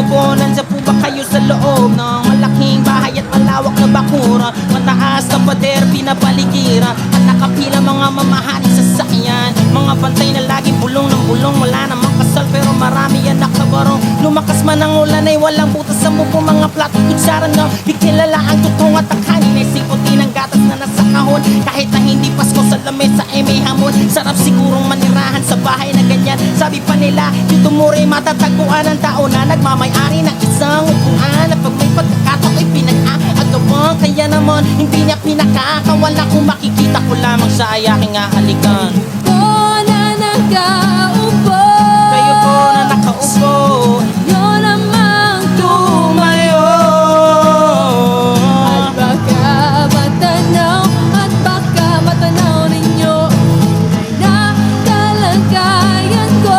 po, nandiyan po ba kayo sa loob ng malaking bahay at malawak na bakura? Mataas na pader, pinapaligira at nakapila mga mamahaling sasakyan. Mga bantay na laging bulong ng bulong, wala namang kasal pero marami yan nakabarong. Lumakas man ang ulan ay walang butas sa mupo, mga plato kutsara na di kilala ang tutong at ang kanin ay siputin ang gatas na nasa kahon. Kahit na hindi Pasko sa lamesa ay may hamon. Sarap sigurong manirahan sa bahay na ganyan. Sabi pa nila, dito mo rin matatagpuan ang tao na nagmamay-ari ng isang upuan na pag may pagkakataon ay pinag-aagawang. Kaya naman hindi niya pinakakawala kung makikita ko lamang siya ay aking ahalikan. Ko na nakaupo, Kayo po na nakaupo, yun namang tumayo. at baka matanaw ninyo ay nakalagayan ko.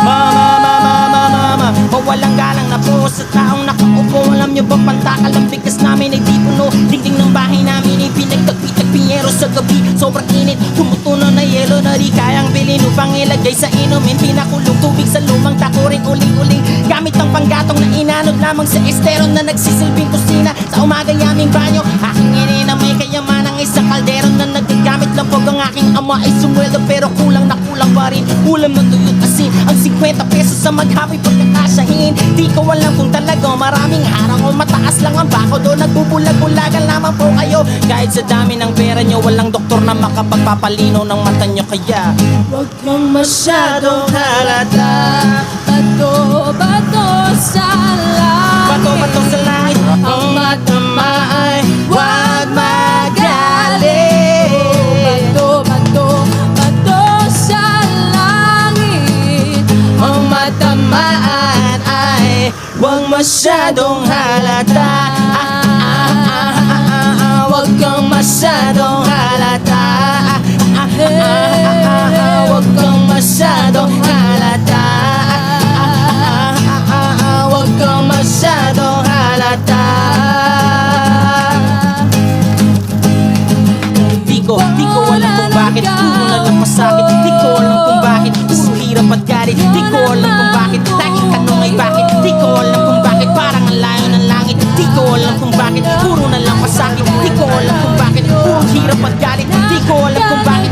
Mama, walang galang na po sa taong nakaupo. Alam nyo ba pantakal ang bigas namin ay di puno. Dingding ng bahay namin ay pinagtagpi-tagpiyero sa gabi. Sobrang init, tumutunaw na yelo na di kayang bilhin upang ilagay sa inumin. Pinakulong tubig sa lumang takuring uling-uling. Gamit ang panggatong na inanod lamang sa estero na nagsisilbing kusina. Sa umaga yaming banyo, aking ine na may kayamanang isang kaldero na nagagamit lang pag ang aking ama ay sumweldo. Pero kulang na kulang pa rin, ulam na tuyot asin. Ang 50 pesos sa maghapoy pagkakasyahin. Di ko alam kung talaga maraming harang o mataas lang ang bako doon. Nagbubulag-bulagan lamang po kayo. Kahit sa dami ng pera nyo, walang doktor na makapagpapalino ng mata nyo. Kaya Huwag kang masyadong halata. Bato sa langit, bato sa langit, ang matama ay huwag magalit. Bato sa langit, Ang matamaan ay huwag masyadong halata. Huwag kang masyadong halata. Huwag kang masyadong halata. Huwag kang masyadong halata. Di ko alam kung bakit puro na lang masakit. Di ko alam kung bakit puro hirap at galit. Di ko alam kung bakit laging tanong ay bakit. Di ko alam kung bakit parang ang layo ng langit. Di ko alam kung bakit puro na lang masakit. Di ko alam kung bakit puro hirap at galit. Di ko alam kung bakit